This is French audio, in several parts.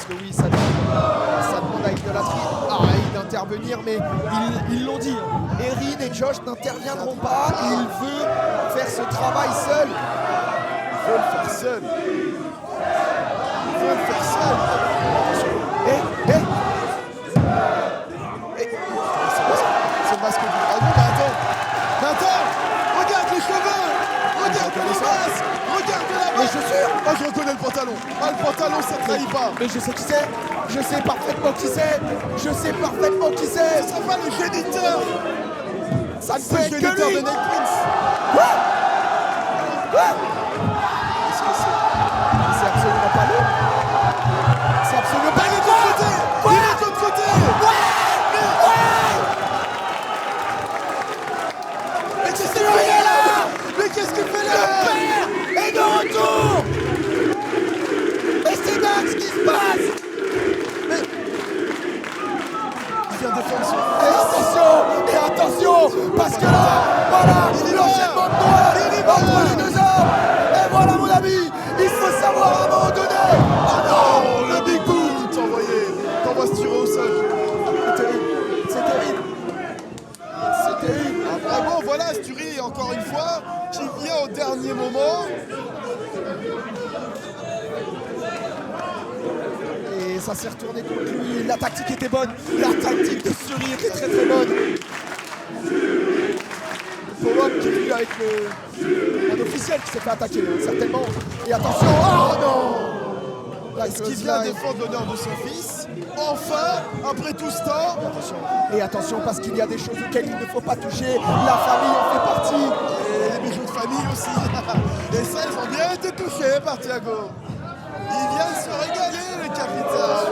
parce que oui, ça demande à idolâtrie d'intervenir, mais ils l'ont dit. Erin et Josh n'interviendront pas. Il veut faire ce travail seul. Il faut le faire seul. C'est le masque du dragon. Mais attends, regarde les cheveux, regarde le masque, regarde la Les chaussures. Ah, je reconnais le pantalon. Ah, le pantalon, ça trahit pas. Mais je sais qui c'est. Je sais parfaitement qui c'est. Ce sera pas le géniteur. Ça ne C'est peut le être que géniteur lui. de Night Prince. Est-ce que C'est absolument pas lui. C'est absolument pas lui. Il est de l'autre côté. Il est de l'autre côté. Mais qu'est-ce qu'il fait là? Mais qu'est-ce qu'il fait là? Et de retour. Mais c'est dingue ce qui se passe. Il vient défendre son... Et attention, parce que là, voilà, l'enchaînement de doigts entre les deux hommes. Et voilà mon ami, il faut savoir à un moment donné. Oh non, le big boot. T'envoies se tirer au sol. C'est terrible. Ah, vraiment, voilà Sturi, encore une fois, qui vient au dernier moment. Et ça s'est retourné contre lui. La tactique était bonne. La tactique de Sturi était très très bonne. Power qui est venu avec un officiel qui s'est fait attaquer, hein, certainement. Et attention, oh non! Est-ce qu'il vient défendre l'honneur de son fils? Enfin, après tout ce temps. Et attention, parce qu'il y a des choses auxquelles il ne faut pas toucher. La famille en fait partie. Et les bijoux de famille aussi. Et ça, ils ont bien été touchés par Thiago. Il vient de se régaler, le capitaine.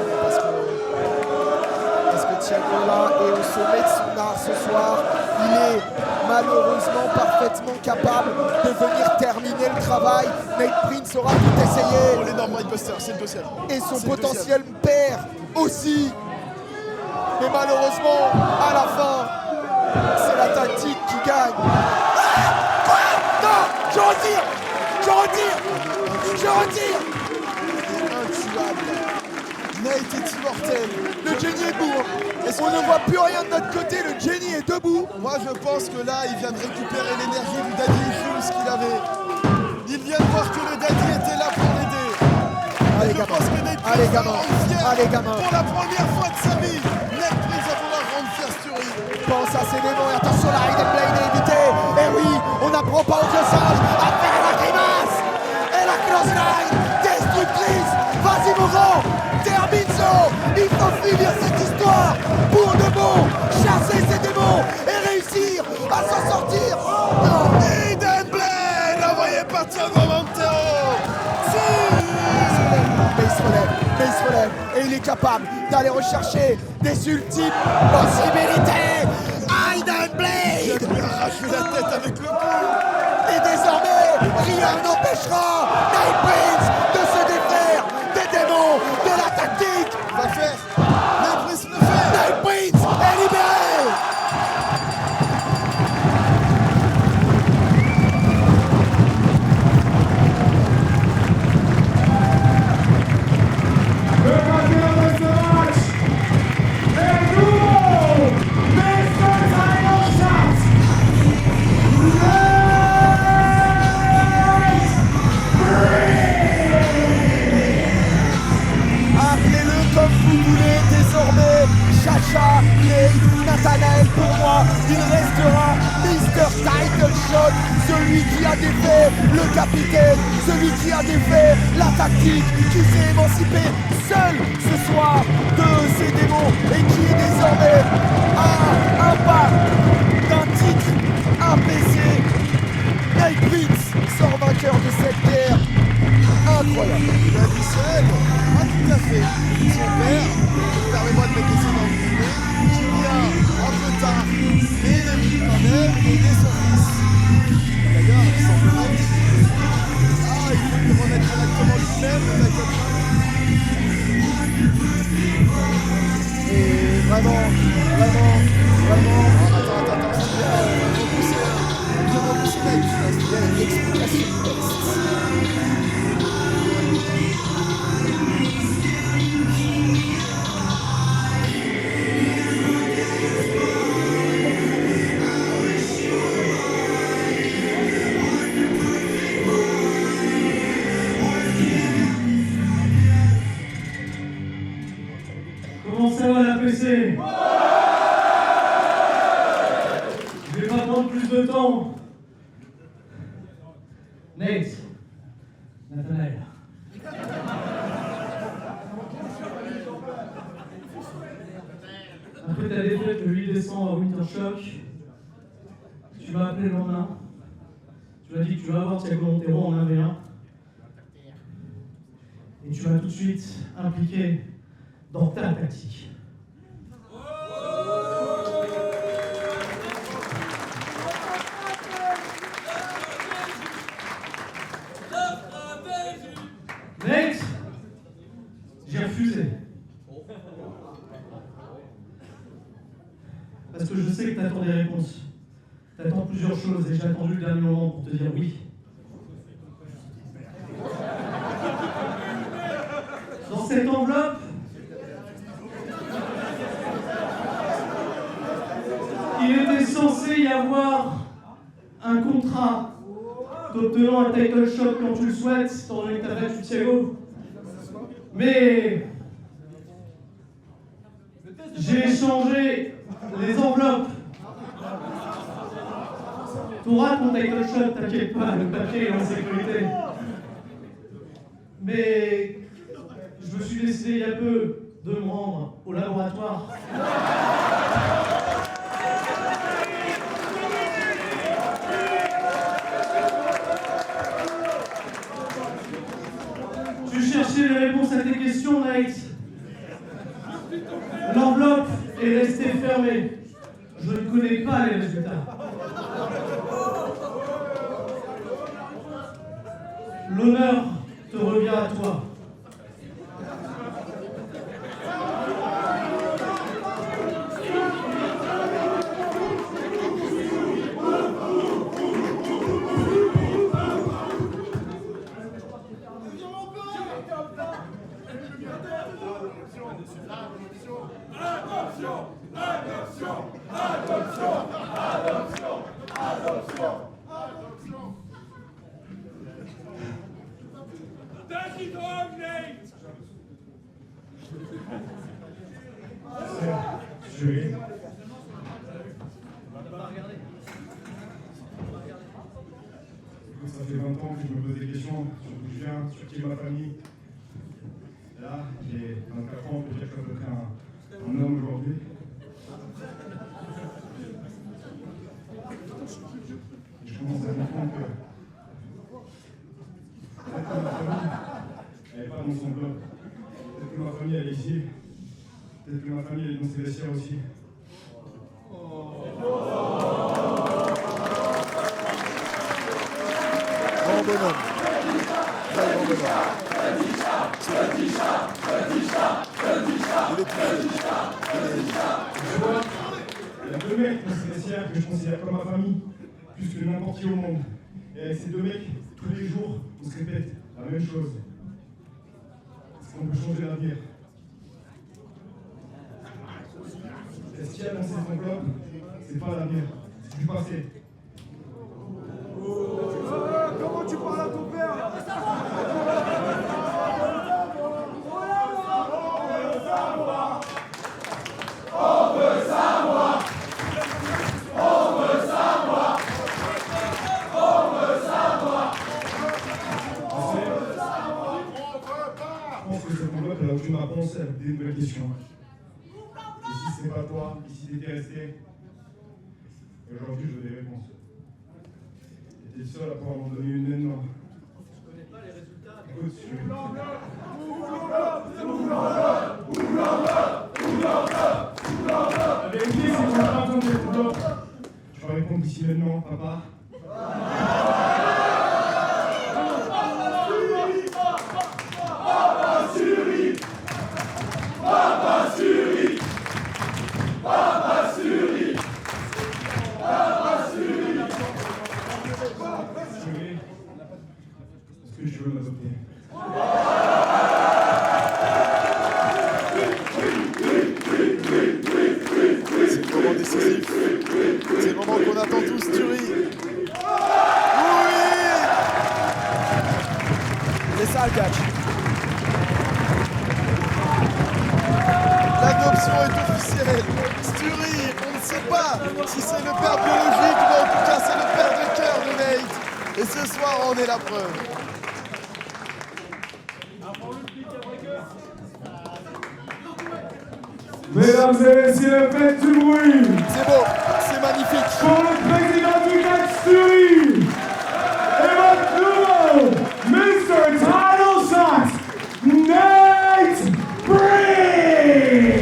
Parce que Thiago là est au sommet de son art ce soir. Il est malheureusement parfaitement capable de venir terminer le travail. Nate Prince aura tout essayé. Oh, l'énorme Mindbuster, c'est le deuxième. Et son C'est le potentiel perd aussi. Mais malheureusement, à la fin, c'est la tactique qui gagne. Ah, quoi? Non, je retire. Intuable. Nate est immortel. Le Jenny est debout. On ne voit plus rien de notre côté. Le Jenny est debout. Moi, je pense que là, il vient de récupérer l'énergie du Daddy Issues qu'il avait. Il vient de voir que le Daddy était là pour l'aider. Allez, Je gamin. pense que Nate Allez, Prince va gamin. rendre fier. Allez, gamin. Pour la première fois de sa vie, Nate Prince va vouloir rendre fier Sturi. Pense à ses démons et attention, la Hidden Blade est évitée. Et oui, on n'apprend pas aux vieux sages à faire la grimace. Et la crossline destructrice. Vas-y mon grand, termine-so. Il faut finir cette histoire pour de bon. Chasser ses démons et réussir à s'en sortir. Non. Hidden Blade envoyé par Thiago Montero. Mais il se relève. Et il est capable d'aller rechercher des ultimes possibilités. Hidden Blade. Il a lui arraché la tête avec le cou. Et désormais, rien n'empêchera Nate Prince de se défaire des démons de la tactique. Va faire. Nate Prince le fait. Nate Prince est libéré. Appelez-le comme vous voulez désormais. Chacha, Nate, Nathanael, pour moi, il restera Mr. Title Shot, celui qui a défait le capitaine, celui qui a défait la tactique, qui s'est émancipé seul ce soir de ses démons et qui est désormais à un pas d'un titre abaissé. Nate Prince sort vainqueur de cette guerre. Incroyable. Il a dit seul. Ah, tout à fait. Son père, permets-moi de mettre ça dans le guillemets, qui vient un peu tard, mais il a vu quand même aider son fils. D'ailleurs, il semblerait qu'il il faut lui remettre directement lui-même le backup. Et vraiment. Attends, Il vient repousser la vitesse. il y a une explication du texte. pressé. Je vais pas prendre plus de temps. Nate, Nathanaël. Après ta défaite le 8 décembre à Wintershock, tu m'as appelé le lendemain. Tu m'as dit que tu vas voir Thiago Montero en 1v1. Et tu m'as tout de suite impliqué dans ta tactique. Nate, j'ai refusé. Parce que je sais que tu attends des réponses. Tu attends plusieurs choses et j'ai attendu le dernier moment pour te dire oui. Dans cette enveloppe, il était censé y avoir un contrat t'obtenant un title shot quand tu le souhaites, étant donné que tu as battu Thiago. Mais j'ai échangé les enveloppes. Tu auras ton title shot, t'inquiète pas, le papier est en sécurité. Mais je me suis décidé il y a peu de me rendre au laboratoire. Tu cherchais les réponses à tes questions, Nate. L'enveloppe est restée fermée. Je ne connais pas les résultats. L'honneur te revient à toi. Jury. Ça fait 20 ans que je me pose des questions sur d'où je viens, sur qui est ma famille. Là, j'ai 24 ans, peut-être que je suis un homme aujourd'hui. Je commence à comprendre que peut-être que ma famille, elle n'est pas dans son bloc. Peut-être que ma famille, elle est ici. Peut-être que ma famille, elle est dans ses vestiaires aussi. Grand bonhomme. Très grand bonhomme. Il est plus Tu vois, il y a deux mecs dans ces vestiaires que je considère comme ma famille, plus que n'importe qui au monde. Et avec ces deux mecs, tous les jours, on se répète la même chose. Est-ce qu'on peut changer l'avenir? Et ce qu'il y a dans ces enveloppes, c'est pas l'avenir, c'est du passé. Comment tu parles à ton père? Je pense que cette enveloppe, elle a aucune réponse à des nouvelles questions. Et si c'est pas toi, et si t'étais resté, aujourd'hui je veux des réponses. T'es le seul à pouvoir m'en donner une maintenant. Je connais pas les résultats. Écoute, la vérité, c'est qu'on n'a pas besoin de cette enveloppe. Tu vas répondre ici maintenant, papa. Est-ce que je veux m'adopter? C'est le moment décisif. C'est le moment qu'on attend tous, Thury. l'inscription est officielle. Stury, on ne sait pas si c'est le père biologique, mais en tout cas c'est le père de cœur de Nate. Et ce soir, on est la preuve. Mesdames et messieurs, faites du bruit C'est beau, c'est magnifique. pour le président du CAC Stury et votre nouveau Mr. Title Shot, Nate Prince.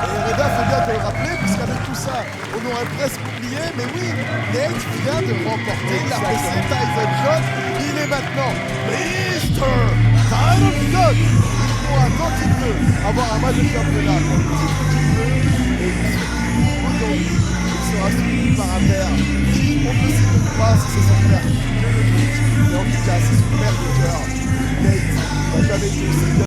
Et Reda, faut bien te le rappeler, puisqu'avec tout ça, on aurait presque oublié, mais oui, Nate vient de remporter la PC Title Shot. Il est maintenant Mr. Title Shot. Il pourra, quand il veut, avoir un match de championnat quand il veut. Et aujourd'hui, il sera suivi par un père qui, on ne sait pas si c'est son père biologique, mais en tout cas, c'est son père de cœur. Nate n'a jamais été aussi bien.